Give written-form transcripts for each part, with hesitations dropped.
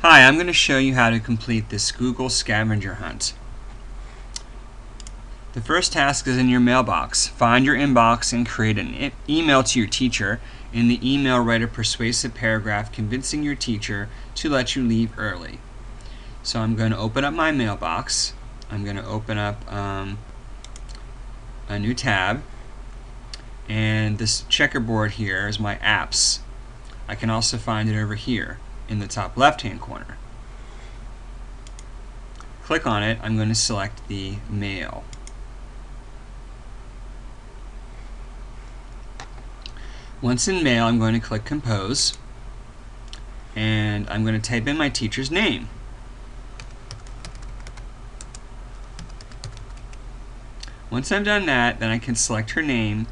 Hi, I'm going to show you how to complete this Google scavenger hunt. The first task is in your mailbox. Find your inbox and create an email to your teacher. In the email, write a persuasive paragraph convincing your teacher to let you leave early. So I'm going to open up my mailbox. I'm going to open up a new tab. And this checkerboard here is my apps. I can also find it over here in the top left-hand corner. Click on it. I'm going to select the mail. Once in mail, I'm going to click compose, and I'm going to type in my teacher's name. Once I've done that, then I can select her name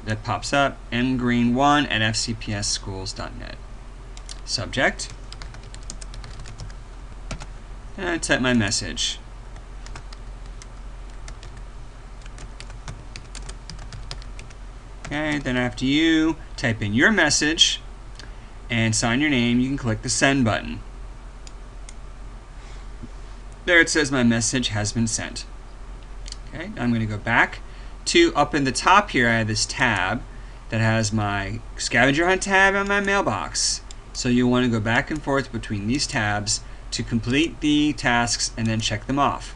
that pops up, mgreen1@fcpsschools.net. Subject, and I type my message. Okay, then after you type in your message and sign your name, you can click the send button. There it says my message has been sent. Okay, I'm going to go back to up in the top here. I have this tab that has my scavenger hunt tab and my mailbox. So you'll want to go back and forth between these tabs to complete the tasks and then check them off.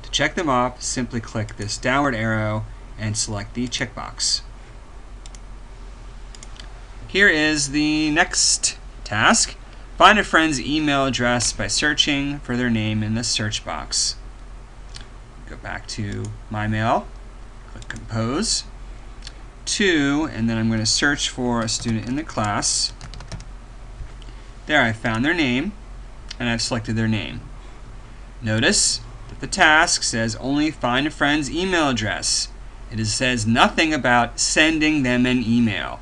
To check them off, simply click this downward arrow and select the checkbox. Here is the next task. Find a friend's email address by searching for their name in the search box. Go back to My Mail, click Compose, and then I'm going to search for a student in the class. There, I found their name, and I've selected their name. Notice that the task says only find a friend's email address. It says nothing about sending them an email.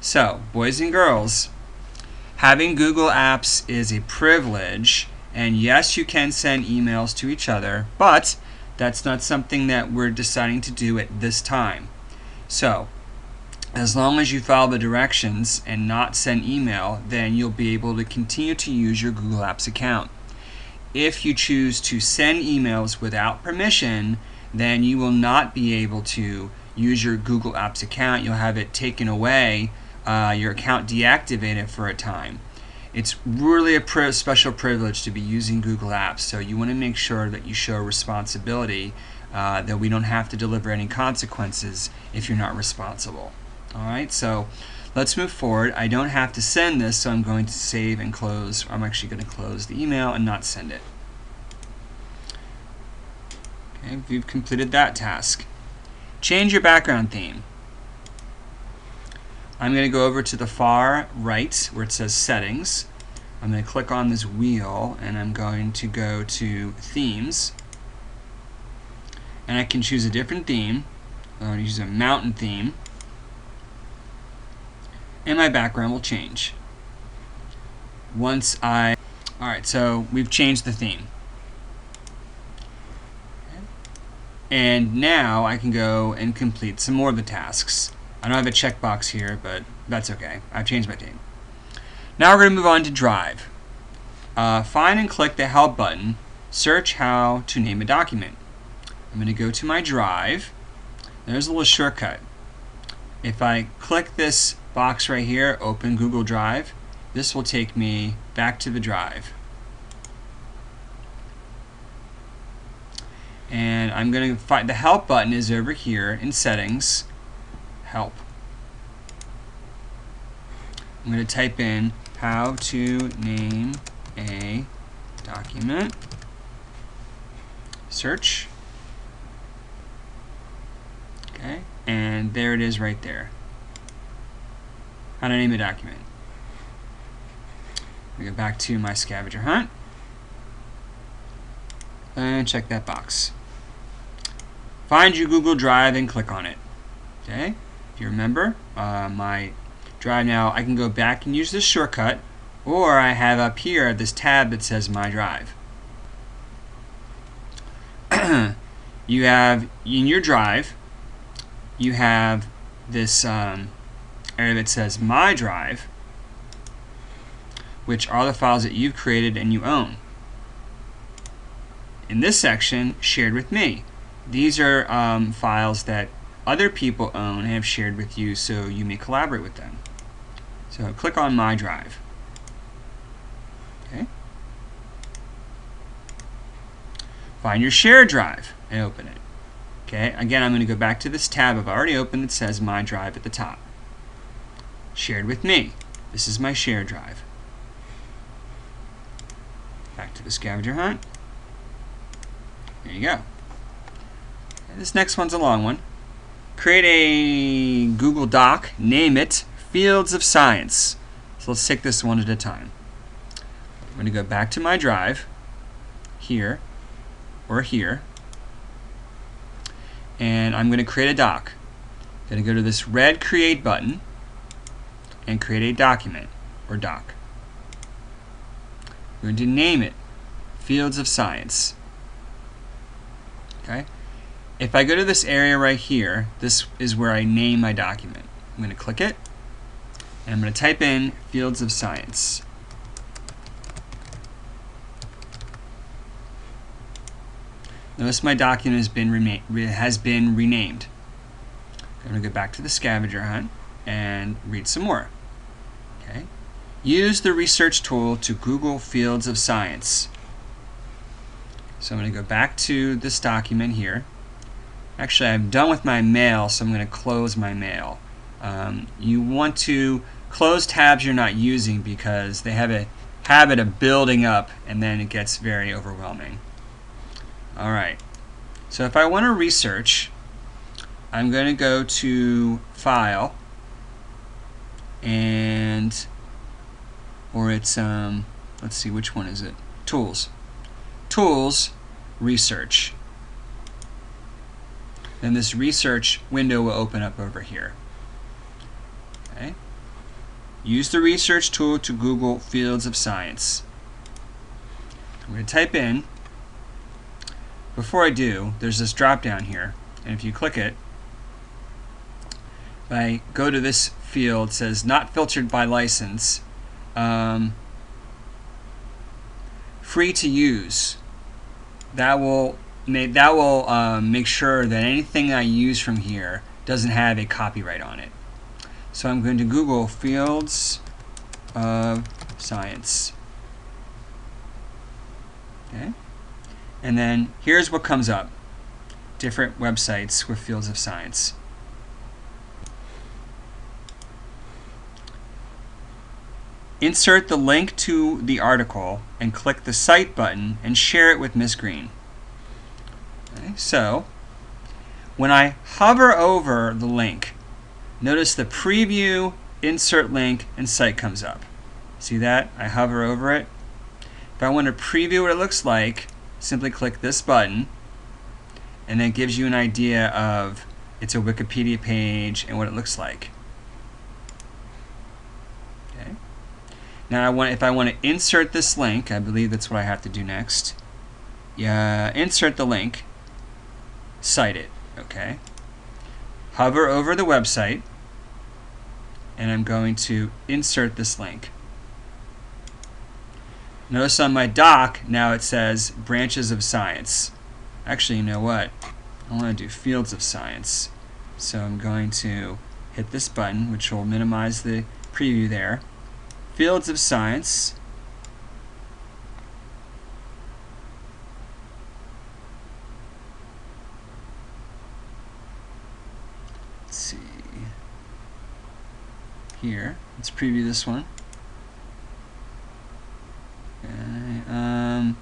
So, boys and girls, having Google Apps is a privilege, and yes, you can send emails to each other, but that's not something that we're deciding to do at this time. So, as long as you follow the directions and not send email, then you'll be able to continue to use your Google Apps account. If you choose to send emails without permission, then you will not be able to use your Google Apps account. You'll have it taken away, your account deactivated for a time. It's really a special privilege to be using Google Apps, so you want to make sure that you show responsibility, that we don't have to deliver any consequences if you're not responsible. Alright, so let's move forward. I don't have to send this, so I'm going to save and close. I'm actually going to close the email and not send it. Okay, we've completed that task. Change your background theme. I'm going to go over to the far right where it says Settings. I'm going to click on this wheel and I'm going to go to Themes. And I can choose a different theme. I'm going to use a mountain theme. And my background will change. Alright, so we've changed the theme. And now I can go and complete some more of the tasks. I don't have a checkbox here, but that's okay. I've changed my theme. Now we're going to move on to Drive. Find and click the Help button. Search how to name a document. I'm going to go to my Drive. There's a little shortcut. If I click this box right here, open Google Drive, this will take me back to the Drive. And I'm going to find the Help button is over here in Settings, Help. I'm going to type in how to name a document, search, okay, and there it is right there. How to name a document. We go back to my scavenger hunt and check that box. Find your Google Drive and click on it. Okay, if you remember, my Drive now, I can go back and use this shortcut, or I have up here this tab that says My Drive. You have in your Drive, you have this area that says My Drive. which are the files that you've created and you own. In this section, shared with me. These are files that other people own and have shared with you, so you may collaborate with them. So click on My Drive. Okay. Find your shared drive and open it. Okay. Again, I'm going to go back to this tab I've already opened that says My Drive at the top. Shared with me. This is my shared drive. Back to the scavenger hunt. There you go. And this next one's a long one. Create a Google Doc, name it Fields of Science. So let's take this one at a time. I'm going to go back to my drive, here, or here, and I'm going to create a doc. I'm going to go to this red Create button and create a document, or doc. I'm going to name it Fields of Science. Okay. If I go to this area right here, this is where I name my document. I'm going to click it, and I'm going to type in Fields of Science. Notice my document has been renamed. I'm going to go back to the scavenger hunt and read some more. Okay. Use the research tool to Google Fields of Science. So I'm going to go back to this document here. Actually, I'm done with my mail, so I'm going to close my mail. You want to close tabs you're not using because they have a habit of building up and then it gets very overwhelming. Alright, so if I want to research, I'm going to go to File, and, or it's, let's see, which one is it? Tools. Tools, Research. Then this research window will open up over here. Okay. Use the research tool to Google Fields of Science. I'm going to type in. Before I do, there's this drop down here, and if you click it, if I go to this field, it says not filtered by license, free to use. That will make sure that anything I use from here doesn't have a copyright on it. So I'm going to Google Fields of Science. Okay. And then here's what comes up. Different websites with Fields of Science. Insert the link to the article and click the Cite button and share it with Miss Green. Okay, so when I hover over the link, notice the Preview, Insert Link, and Cite comes up. See that? I hover over it. If I want to preview what it looks like, simply click this button, and then it gives you an idea of it's a Wikipedia page and what it looks like. Okay. Now if I want to insert this link, I believe that's what I have to do next. Yeah, insert the link, cite it. Okay. Hover over the website, and I'm going to insert this link. Notice on my doc, now it says Branches of Science. Actually, you know what? I want to do Fields of Science. So I'm going to hit this button, which will minimize the preview there. Fields of Science. Let's see. Here, let's preview this one. Okay,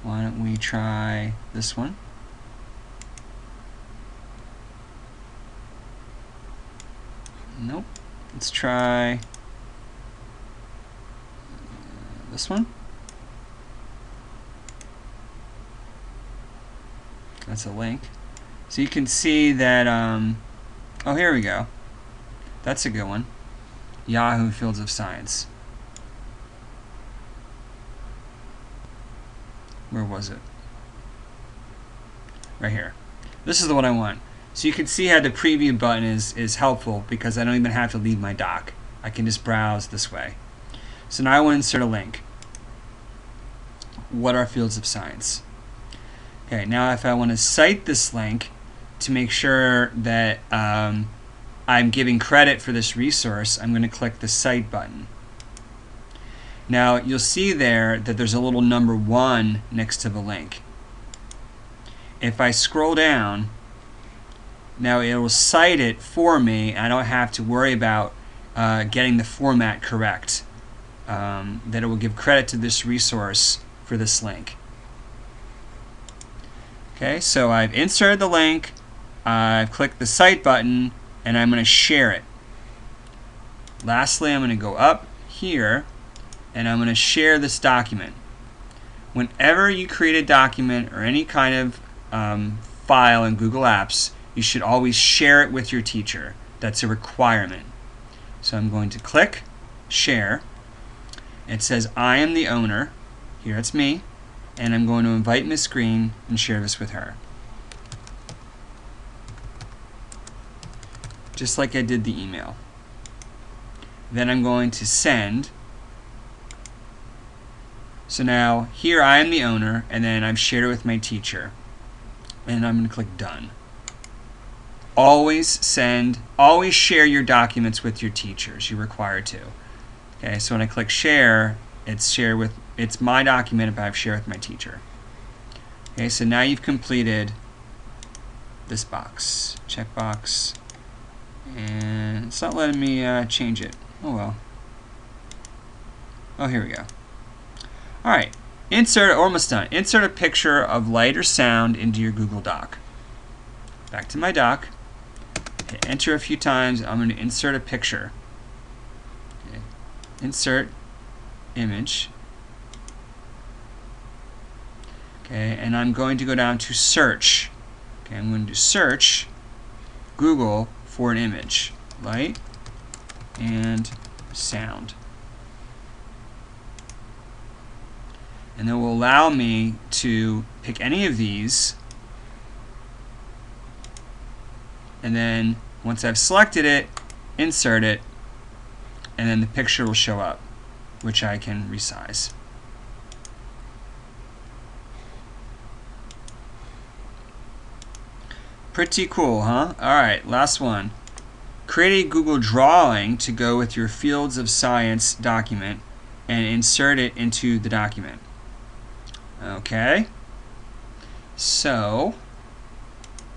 why don't we try this one? Nope. Let's try this one. That's a link. So you can see that, oh, here we go. That's a good one. Yahoo Fields of Science. Where was it? Right here. This is the one I want. So you can see how the preview button is helpful because I don't even have to leave my dock. I can just browse this way. So now I want to insert a link. What are fields of science? Okay, now if I want to cite this link to make sure that I'm giving credit for this resource, I'm going to click the Cite button. Now you'll see there that there's a little number 1 next to the link. If I scroll down, now it will cite it for me. I don't have to worry about getting the format correct. That it will give credit to this resource for this link. Okay, so I've inserted the link, I've clicked the Cite button, and I'm going to share it. Lastly, I'm going to go up here, and I'm going to share this document. Whenever you create a document or any kind of file in Google Apps, you should always share it with your teacher. That's a requirement. So I'm going to click Share. It says I am the owner. Here it's me. And I'm going to invite Miss Green and share this with her. Just like I did the email. Then I'm going to send. So now here I am the owner, and then I've shared it with my teacher. And I'm going to click Done. Always share your documents with your teachers. You're required to. Okay, so when I click Share, it's my document, but I've shared with my teacher. Okay, so now you've completed this box, checkbox, and it's not letting me change it. Oh well. Oh, here we go. All right, almost done. Insert a picture of light or sound into your Google Doc. Back to my doc. Hit enter a few times. I'm going to insert a picture. Okay. Insert image. Okay, and I'm going to go down to search. Okay, I'm going to search Google for an image, light and sound. And it will allow me to pick any of these, and then once I've selected it, insert it, and then the picture will show up, which I can resize. Pretty cool, huh? Alright, last one. Create a Google drawing to go with your Fields of Science document and insert it into the document. Okay, so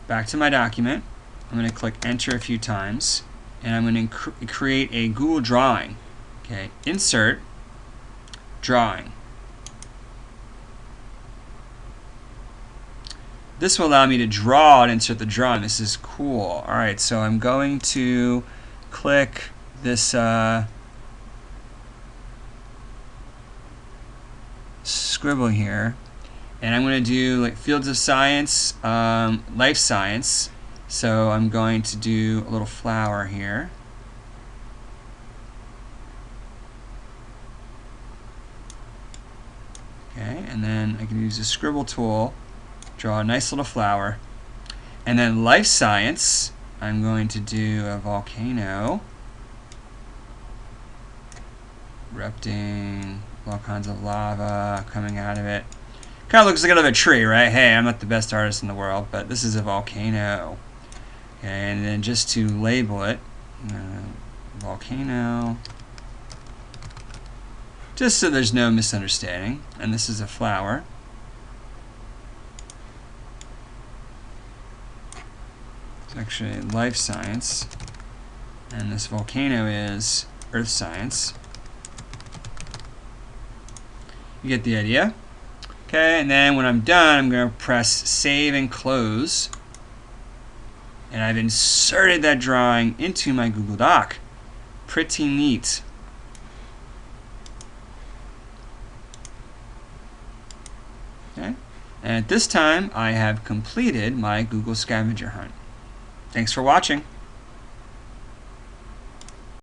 back to my document. I'm going to click enter a few times, and I'm going to create a Google drawing. Okay, insert drawing. This will allow me to draw and insert the drawing. This is cool. Alright, so I'm going to click this scribble here, and I'm going to do like Fields of Science, Life Science. So I'm going to do a little flower here. Okay, and then I can use the scribble tool, draw a nice little flower. And then Life Science, I'm going to do a volcano erupting, all kinds of lava coming out of it. Kind of looks like another tree, right? Hey, I'm not the best artist in the world, but this is a volcano. Okay, and then just to label it, volcano, just so there's no misunderstanding. And this is a flower. It's actually Life Science, and this volcano is Earth Science. You get the idea. Okay, and then when I'm done, I'm going to press Save and Close. And I've inserted that drawing into my Google Doc. Pretty neat. Okay, and at this time, I have completed my Google scavenger hunt. Thanks for watching.